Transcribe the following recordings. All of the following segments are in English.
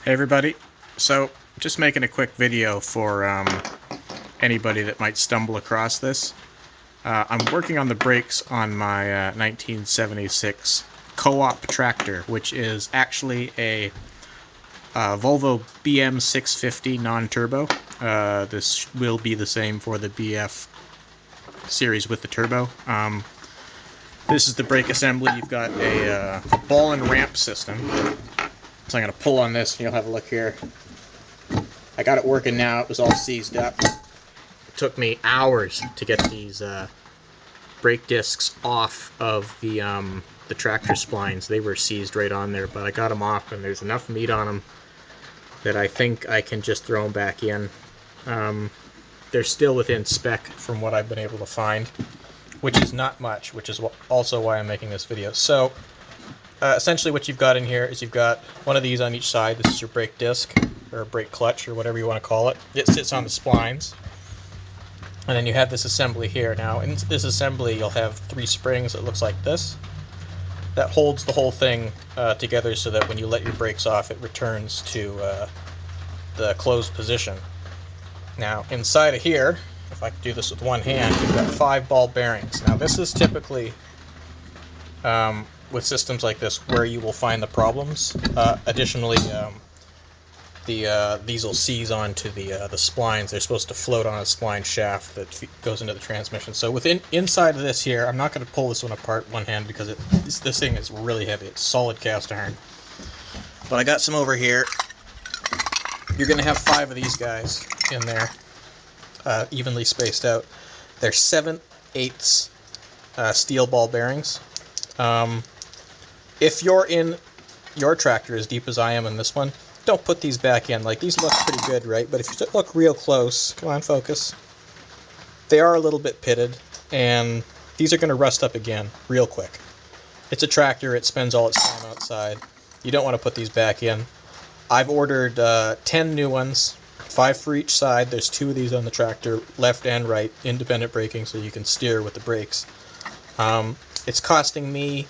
Hey everybody, so just making a quick video for anybody that might stumble across this. I'm working on the brakes on my 1976 co-op tractor, which is actually a Volvo BM650 non-turbo. This will be the same for the BF series with the turbo. This is the brake assembly. You've got a ball and ramp system. So I'm going to pull on this and you'll have a look here. I got it working now. It was all seized up. It took me hours to get these brake discs off of the tractor splines. They were seized right on there, but I got them off and there's enough meat on them that I think I can just throw them back in. They're still within spec from what I've been able to find, which is not much, which is also why I'm making this video. So essentially what you've got in here is you've got one of these on each side. This is your brake disc, or brake clutch, or whatever you want to call it. It sits on the splines. And then you have this assembly here. Now in this assembly you'll have 3 springs that looks like this. That holds the whole thing together so that when you let your brakes off it returns to the closed position. Now inside of here, if I can do this with one hand, you've got 5 ball bearings. Now this is typically with systems like this where you will find the problems. Additionally, these will seize onto the splines. They're supposed to float on a spline shaft that goes into the transmission. So inside of this here, I'm not going to pull this one apart one hand because this thing is really heavy. It's solid cast iron. But I got some over here. You're going to have 5 of these guys in there, evenly spaced out. They're 7/8 steel ball bearings. If you're in your tractor as deep as I am in this one, don't put these back in. Like, these look pretty good, right? But if you look real close, come on, focus. They are a little bit pitted, and these are going to rust up again real quick. It's a tractor. It spends all its time outside. You don't want to put these back in. I've ordered 10 new ones, 5 for each side. There's 2 of these on the tractor, left and right, independent braking, so you can steer with the brakes. It's costing me,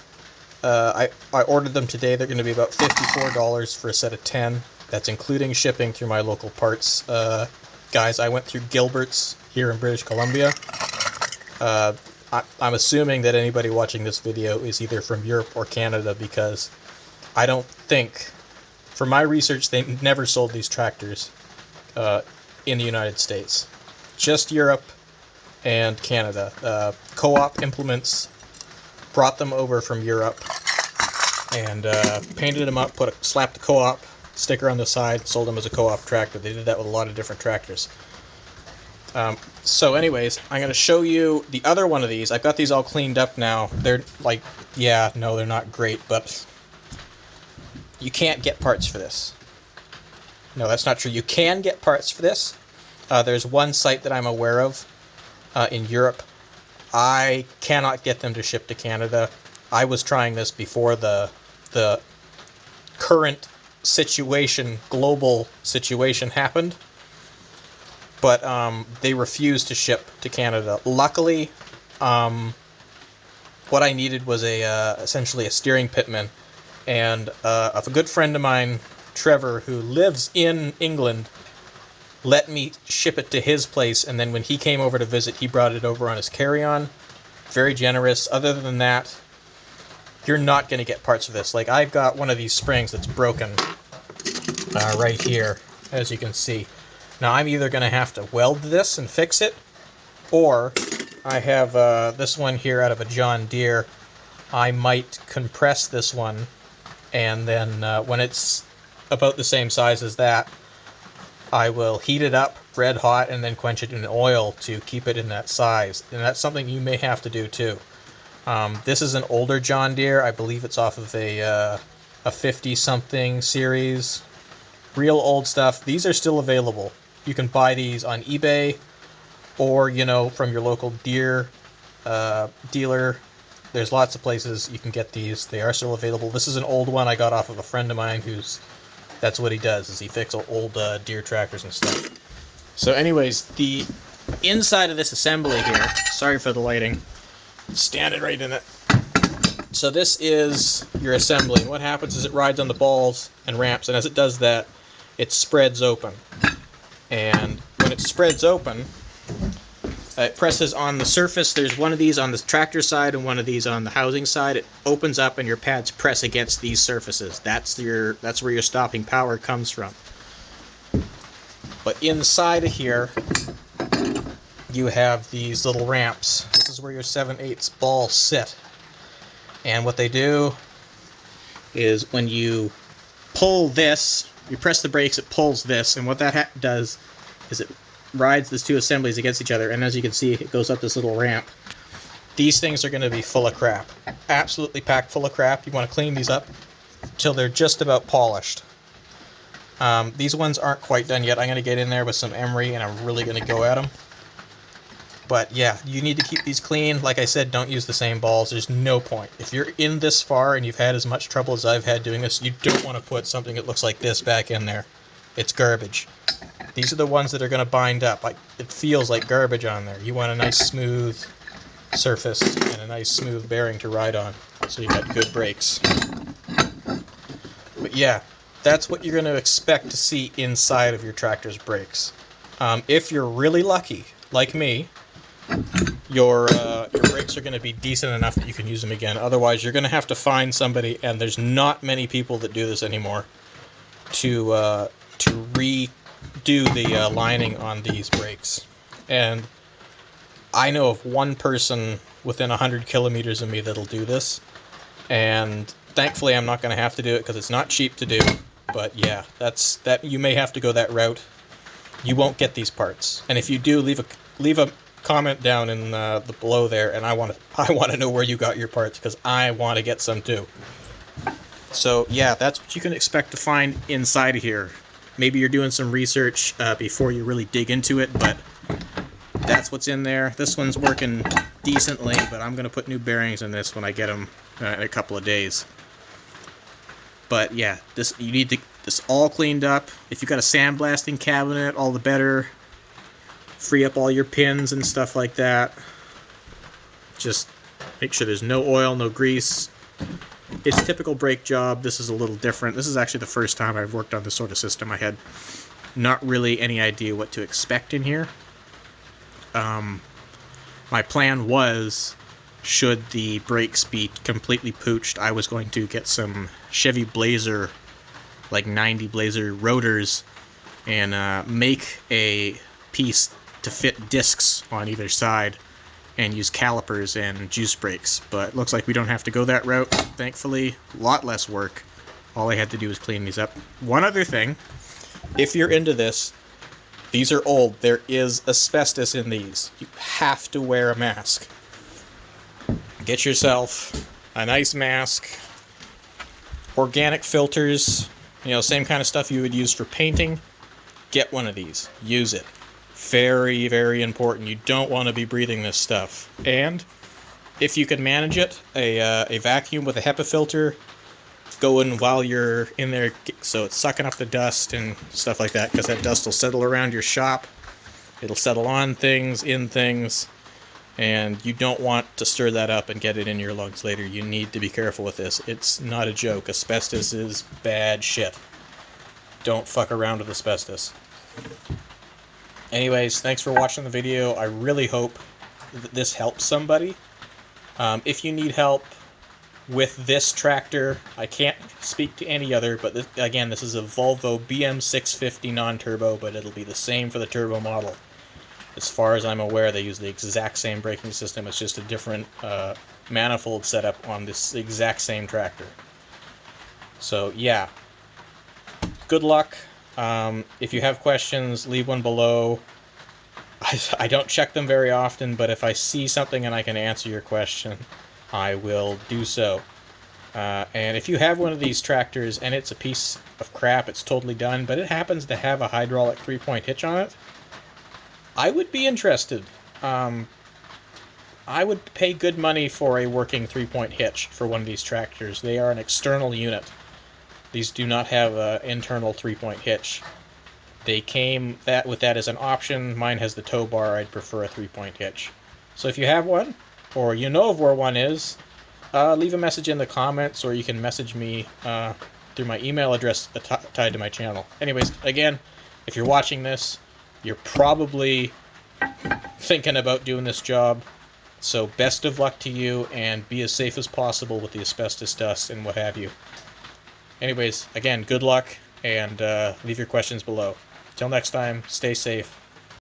I ordered them today. They're going to be about $54 for a set of 10. That's including shipping through my local parts guys. I went through Gilbert's here in British Columbia. I'm assuming that anybody watching this video is either from Europe or Canada, because I don't think, from my research, they never sold these tractors in the United States. Just Europe and Canada. Co-op Implements brought them over from Europe and painted them up, slapped the co-op sticker on the side, sold them as a co-op tractor. They did that with a lot of different tractors. So anyways, I'm going to show you the other one of these. I've got these all cleaned up now. They're like, yeah, no, they're not great, but you can't get parts for this. No, that's not true. You can get parts for this. There's one site that I'm aware of in Europe. I cannot get them to ship to Canada. I was trying this before the current situation, global situation happened, but they refused to ship to Canada. Luckily, what I needed was essentially a steering pitman, and a good friend of mine, Trevor, who lives in England, let me ship it to his place, and then when he came over to visit, he brought it over on his carry-on. Very generous. Other than that, you're not going to get parts of this. Like, I've got one of these springs that's broken right here, as you can see. Now, I'm either going to have to weld this and fix it, or I have this one here out of a John Deere. I might compress this one, and then when it's about the same size as that, I will heat it up red hot and then quench it in oil to keep it in that size. And that's something you may have to do too. This is an older John Deere. I believe it's off of a 50-something series. Real old stuff. These are still available. You can buy these on eBay or, you know, from your local Deere dealer. There's lots of places you can get these. They are still available. This is an old one I got off of a friend of mine that's what he does, is he fixes old Deere tractors and stuff. So anyways, the inside of this assembly here, sorry for the lighting, standing right in it. So this is your assembly. And what happens is it rides on the balls and ramps, and as it does that, it spreads open. And when it spreads open, it presses on the surface. There's one of these on the tractor side and one of these on the housing side. It opens up and your pads press against these surfaces. That's where your stopping power comes from. But inside of here, you have these little ramps. This is where your 7/8 balls sit. And what they do is when you pull this, you press the brakes, it pulls this, and what that does is it rides these two assemblies against each other, and as you can see, it goes up this little ramp. These things are going to be full of crap. Absolutely packed full of crap. You want to clean these up till they're just about polished. These ones aren't quite done yet. I'm going to get in there with some emery, and I'm really going to go at them. But yeah, you need to keep these clean. Like I said, don't use the same balls. There's no point. If you're in this far and you've had as much trouble as I've had doing this, you don't want to put something that looks like this back in there. It's garbage. These are the ones that are going to bind up. It feels like garbage on there. You want a nice smooth surface and a nice smooth bearing to ride on, so you got good brakes. But yeah, that's what you're going to expect to see inside of your tractor's brakes. If you're really lucky, like me, your brakes are going to be decent enough that you can use them again. Otherwise, you're going to have to find somebody, and there's not many people that do this anymore, to redo the lining on these brakes. And I know of one person within 100 kilometers of me that'll do this, and thankfully I'm not going to have to do it because it's not cheap to do. But yeah, that you may have to go that route. You won't get these parts, and if you do, leave a comment down in the below there, and I want to know where you got your parts, because I want to get some too. So yeah, that's what you can expect to find inside of here. Maybe you're doing some research before you really dig into it, but that's what's in there. This one's working decently, but I'm going to put new bearings in this when I get them in a couple of days. But yeah, you need this all cleaned up. If you've got a sandblasting cabinet, all the better. Free up all your pins and stuff like that. Just make sure there's no oil, no grease. It's a typical brake job. This is a little different. This is actually the first time I've worked on this sort of system. I had not really any idea what to expect in here. My plan was, should the brakes be completely pooched, I was going to get some Chevy Blazer, like 90 Blazer rotors, and make a piece to fit discs on either side and use calipers and juice brakes. But looks like we don't have to go that route, thankfully. A lot less work. All I had to do was clean these up. One other thing, if you're into this, these are old. There is asbestos in these. You have to wear a mask. Get yourself a nice mask. Organic filters, same kind of stuff you would use for painting. Get one of these. Use it. Very, very important. You don't want to be breathing this stuff. And if you can manage it, a vacuum with a HEPA filter, go in while you're in there, so it's sucking up the dust and stuff like that, because that dust will settle around your shop. It'll settle on things, in things, and you don't want to stir that up and get it in your lungs later. You need to be careful with this. It's not a joke. Asbestos is bad shit. Don't fuck around with asbestos. Anyways, thanks for watching the video. I really hope that this helps somebody. If you need help with this tractor, I can't speak to any other, but this is a Volvo BM650 non-turbo, but it'll be the same for the turbo model. As far as I'm aware, they use the exact same braking system. It's just a different manifold setup on this exact same tractor. So yeah, good luck. If you have questions, leave one below. I don't check them very often, but if I see something and I can answer your question, I will do so. And if you have one of these tractors and it's a piece of crap, it's totally done, but it happens to have a hydraulic 3-point hitch on it, I would be interested. I would pay good money for a working 3-point hitch for one of these tractors. They are an external unit. These do not have an internal 3-point hitch. They came with that as an option. Mine has the tow bar. I'd prefer a 3-point hitch. So if you have one, or you know of where one is, leave a message in the comments, or you can message me through my email address tied to my channel. Anyways, again, if you're watching this, you're probably thinking about doing this job. So best of luck to you, and be as safe as possible with the asbestos dust and what have you. Anyways, again, good luck, and leave your questions below. Till next time, stay safe.